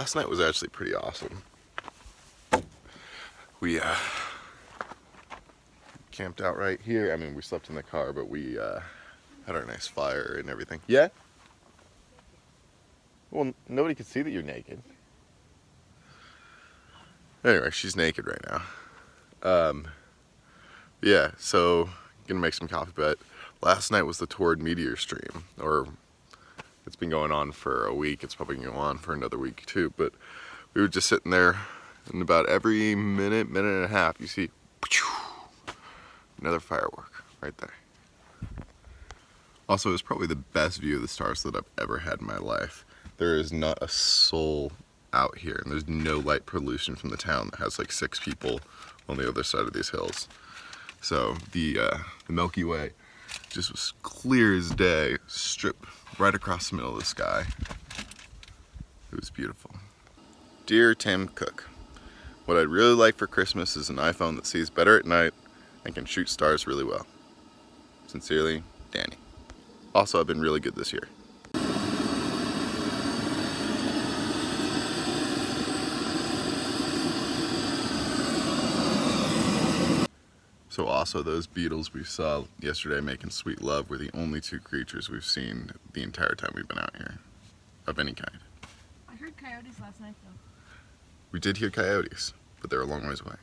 last night was actually pretty awesome. We camped out right here. I mean, we slept in the car, but we had our nice fire and everything. Yeah? Well, nobody could see that you're naked. Anyway, she's naked right now. Yeah, so gonna make some coffee, but last night was the Toward Meteor stream, or it's been going on for a week. It's probably gonna go on for another week too, but we were just sitting there, and about every minute and a half, you see another firework right there. Also, it's probably the best view of the stars that I've ever had in my life. There is not a soul out here, and there's no light pollution from the town that has like 6 people on the other side of these hills. So the Milky Way just was clear as day, stripped right across the middle of the sky. It was beautiful. Dear Tim Cook, what I'd really like for Christmas is an iPhone that sees better at night and can shoot stars really well. Sincerely, Danny. Also, I've been really good this year. So also, those beetles we saw yesterday making sweet love were the only 2 creatures we've seen the entire time we've been out here, of any kind. I heard coyotes last night though. We did hear coyotes, but they're a long ways away.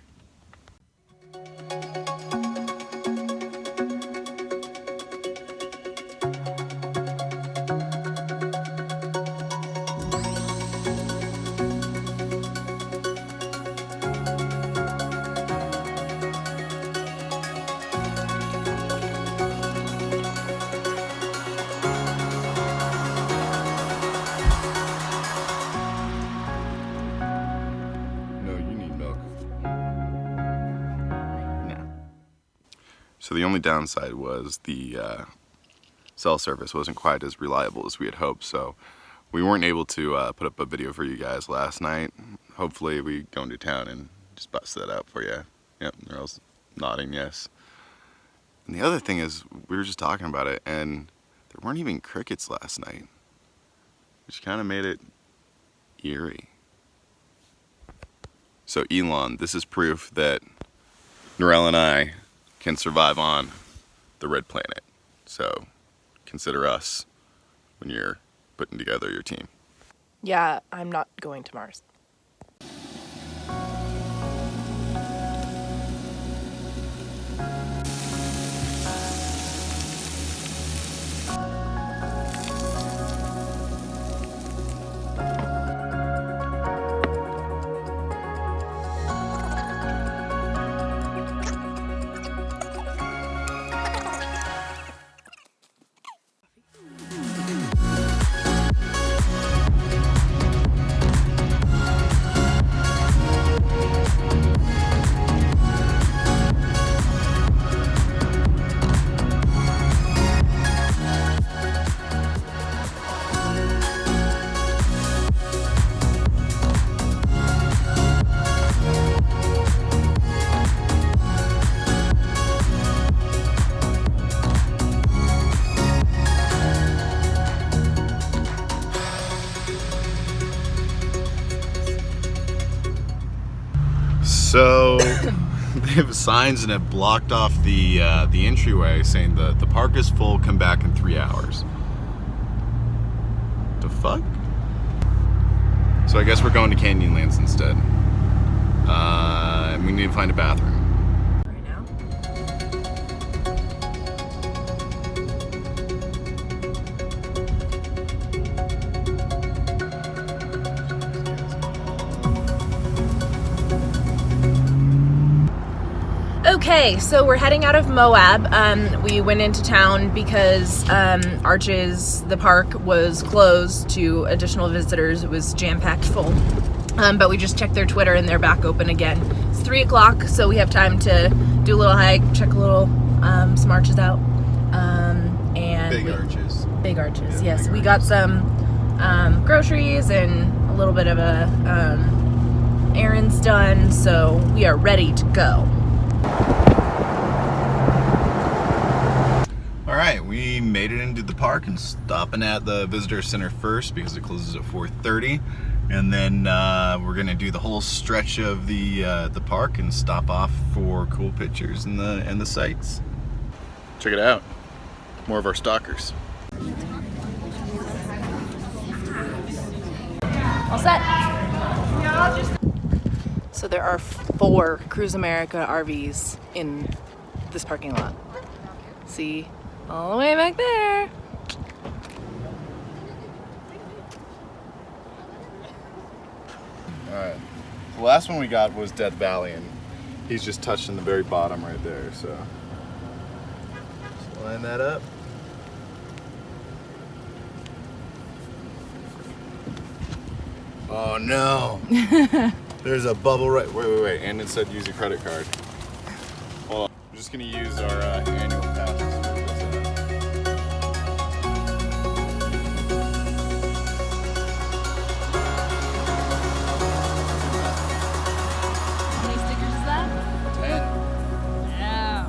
So the only downside was the cell service wasn't quite as reliable as we had hoped, so we weren't able to put up a video for you guys last night. Hopefully we go into town and just bust that out for you. Yep, they're all nodding yes. And the other thing is, we were just talking about it, and there weren't even crickets last night, which kind of made it eerie. So Elon, this is proof that Norelle and I can survive on the red planet. So consider us when you're putting together your team. Yeah, I'm not going to Mars. So they have signs and have blocked off the entryway saying the park is full, come back in 3 hours. The fuck? So I guess we're going to Canyonlands instead. And we need to find a bathroom. Right now? Okay, so we're heading out of Moab. We went into town because Arches, the park, was closed to additional visitors. It was jam-packed full. But we just checked their Twitter and they're back open again. It's 3 o'clock, so we have time to do a little hike, check a little, some arches out. And Big arches. Big arches, Yeah, yes. big We got some groceries and a little bit of a errands done, so we are ready to go. Alright, we made it into the park and stopping at the visitor center first because it closes at 4:30. and then we're gonna do the whole stretch of the park and stop off for cool pictures and the sights. Check it out, more of our stalkers. All set. So there are 4 Cruise America RVs in this parking lot. See, all the way back there. All right, the last one we got was Death Valley, and he's just touching the very bottom right there, so just line that up. Oh no! There's a bubble right. Wait. And it said use a credit card. Hold on. I'm just gonna use our annual passes for this. How many stickers is that? 10. Yeah.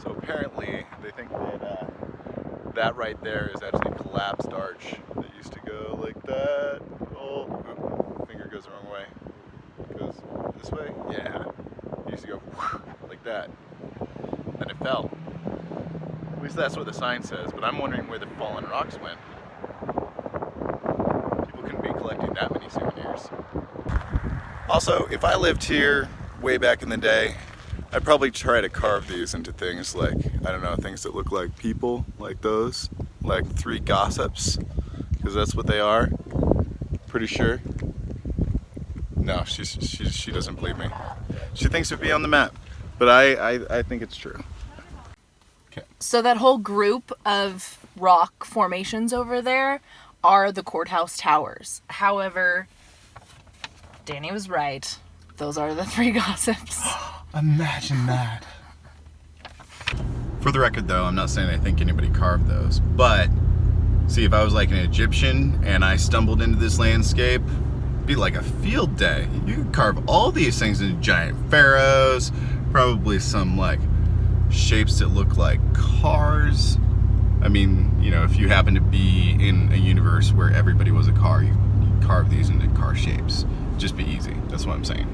So apparently they think that that right there is actually a collapsed arch that used to go like that. Oh, finger goes the wrong way. Goes this way? Yeah. It used to go like that. Then it fell. At least that's what the sign says, but I'm wondering where the fallen rocks went. People couldn't be collecting that many souvenirs. Also, if I lived here way back in the day, I'd probably try to carve these into things like, I don't know, things that look like people, like those, like 3 gossips, because that's what they are. Pretty sure. No, she doesn't believe me. She thinks it'd be on the map, but I think it's true. Okay. So that whole group of rock formations over there are the Courthouse Towers. However, Danny was right. Those are the 3 gossips. Imagine that. For the record though, I'm not saying I think anybody carved those, but see, if I was like an Egyptian and I stumbled into this landscape, it'd be like a field day. You could carve all these things into giant pharaohs, probably some like shapes that look like cars. I mean, you know, if you happen to be in a universe where everybody was a car, you carve these into car shapes. Just be easy, that's what I'm saying.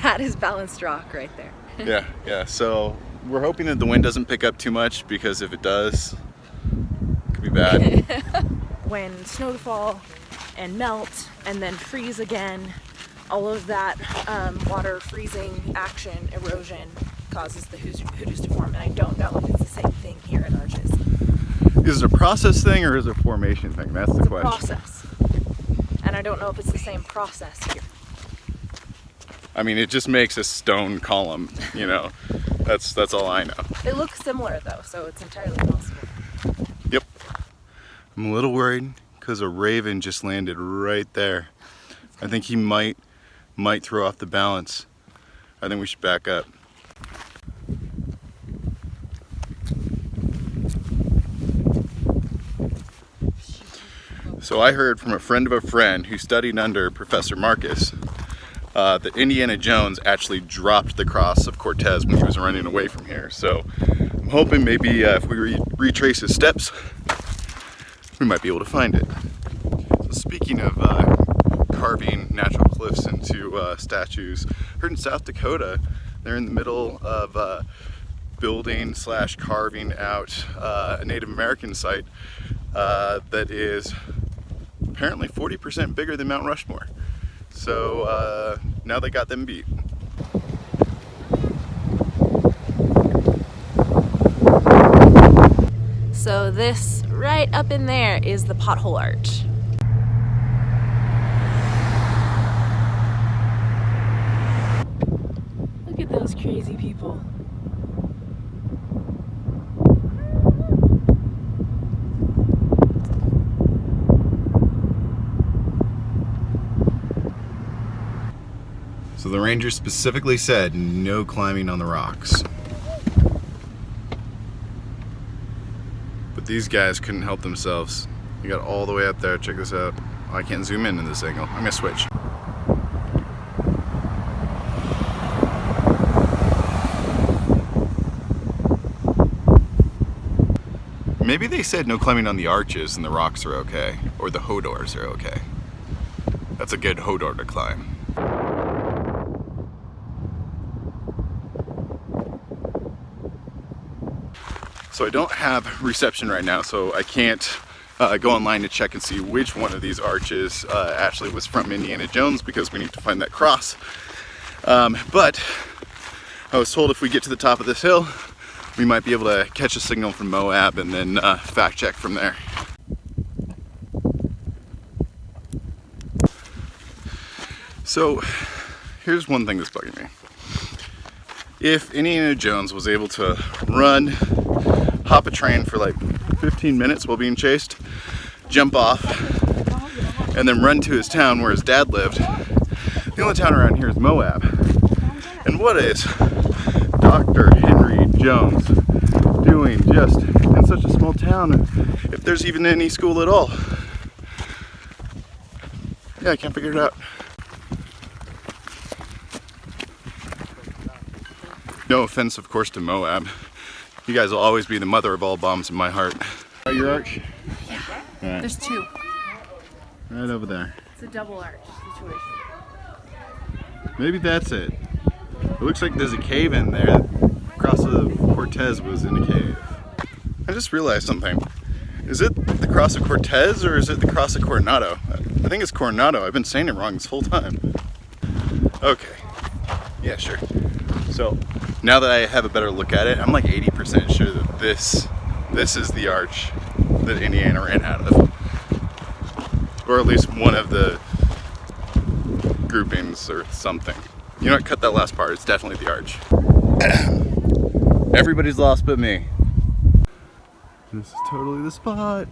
That is balanced rock right there. Yeah, so we're hoping that the wind doesn't pick up too much, because if it does, it could be bad. When snow to fall and melt and then freeze again, all of that water freezing action, erosion, causes the hoodoos to form. And I don't know if it's the same thing here at Arches. Is it a process thing or is it a formation thing? That's the question. It's a process. And I don't know if it's the same process here. I mean, it just makes a stone column, you know. That's all I know. They look similar though, so it's entirely possible. Yep. I'm a little worried because a raven just landed right there. I think he might throw off the balance. I think we should back up. So I heard from a friend of a friend who studied under Professor Marcus that Indiana Jones actually dropped the cross of Cortez when he was running away from here. So I'm hoping maybe if we retrace his steps, we might be able to find it. So speaking of carving natural cliffs into statues, I heard in South Dakota, they're in the middle of building / carving out a Native American site that is apparently 40% bigger than Mount Rushmore. So now they got them beat. So this right up in there is the Pothole Art. Look at those crazy people. So the ranger specifically said no climbing on the rocks. But these guys couldn't help themselves. They got all the way up there. Check this out. Oh, I can't zoom in this angle. I'm gonna switch. Maybe they said no climbing on the arches and the rocks are okay, or the hodors are okay. That's a good hodor to climb. So I don't have reception right now, so I can't go online to check and see which one of these arches actually was from Indiana Jones, because we need to find that cross. But I was told if we get to the top of this hill, we might be able to catch a signal from Moab and then fact check from there. So here's one thing that's bugging me. If Indiana Jones was able to run, hop a train for like 15 minutes while being chased, jump off, and then run to his town where his dad lived, the only town around here is Moab. And what is Dr. Henry Jones doing just in such a small town, if there's even any school at all? Yeah, I can't figure it out. No offense, of course, to Moab. You guys will always be the mother of all bombs in my heart. Your arch? Yeah, right. There's two. Right over there. It's a double arch situation. Maybe that's it. It looks like there's a cave in there. Cross of Cortez was in a cave. I just realized something. Is it the Cross of Cortez or is it the Cross of Coronado? I think it's Coronado. I've been saying it wrong this whole time. Okay. Yeah, sure. So now that I have a better look at it, I'm like 80% sure that this is the arch that Indiana ran out of. Or at least one of the groupings or something. You know what, cut that last part, it's definitely the arch. Everybody's lost but me. This is totally the spot.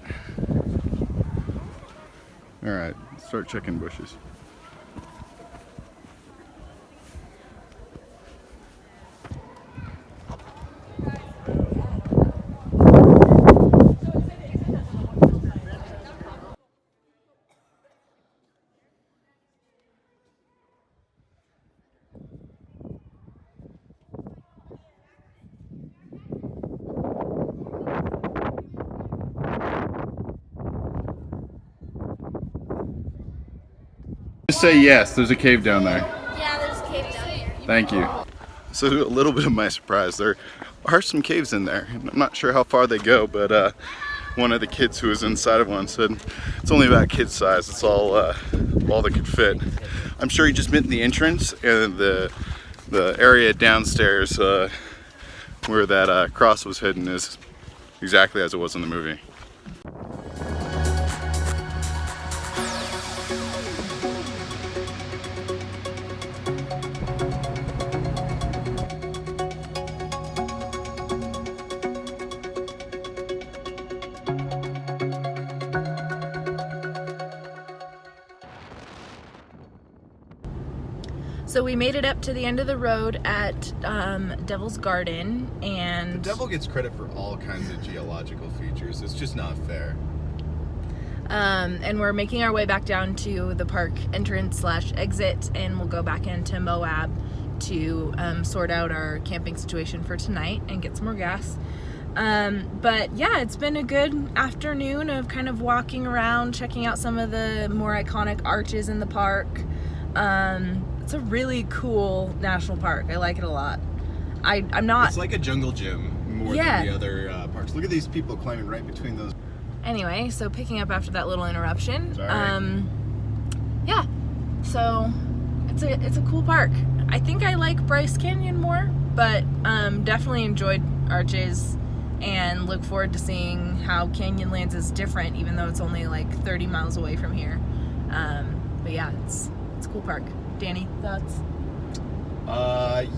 Alright, start checking bushes. Just say yes, there's a cave down there. Yeah, there's a cave down here. Thank you. So a little bit of my surprise, there are some caves in there. I'm not sure how far they go, but one of the kids who was inside of one said it's only about kid size. It's all that could fit. I'm sure he just meant the entrance and the area downstairs where that cross was hidden is exactly as it was in the movie. So we made it up to the end of the road at Devil's Garden, and The devil gets credit for all kinds of geological features. It's just not fair. and we're making our way back down to the park entrance / exit, and we'll go back into Moab to sort out our camping situation for tonight and get some more gas. But yeah, it's been a good afternoon of kind of walking around, checking out some of the more iconic arches in the park. It's a really cool national park. I like it a lot. I'm not... It's like a jungle gym more than the other parks. Look at these people climbing right between those. Anyway, so picking up after that little interruption. Sorry. Yeah, so it's a cool park. I think I like Bryce Canyon more, but definitely enjoyed Arches. and look forward to seeing how Canyonlands is different, even though it's only like 30 miles away from here. But yeah, it's a cool park. Danny, thoughts?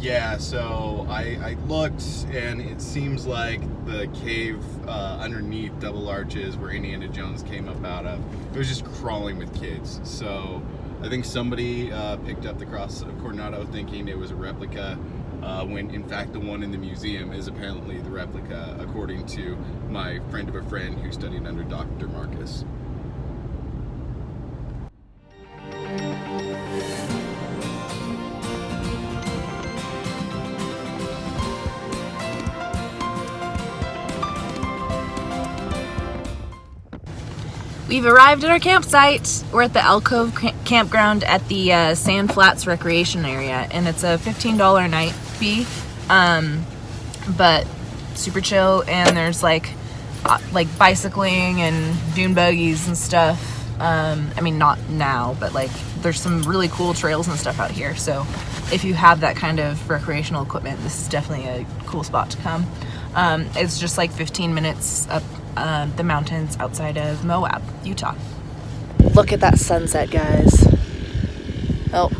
Yeah, so I looked, and it seems like the cave underneath Double Arches where Indiana Jones came up out of, it was just crawling with kids. So I think somebody picked up the cross of Coronado thinking it was a replica, when in fact the one in the museum is apparently the replica, according to my friend of a friend who studied under Dr. Marcus. We've arrived at our campsite. We're at the Elk Cove Campground at the Sand Flats Recreation Area, and it's a $15 a night fee, but super chill. And there's like bicycling and dune buggies and stuff. I mean, not now, but like there's some really cool trails and stuff out here. So if you have that kind of recreational equipment, this is definitely a cool spot to come. It's just like 15 minutes up the mountains outside of Moab, Utah. Look at that sunset, guys. Oh,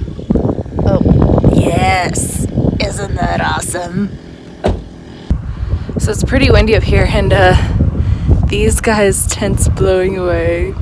yes. Isn't that awesome? So it's pretty windy up here, and these guys' tents blowing away.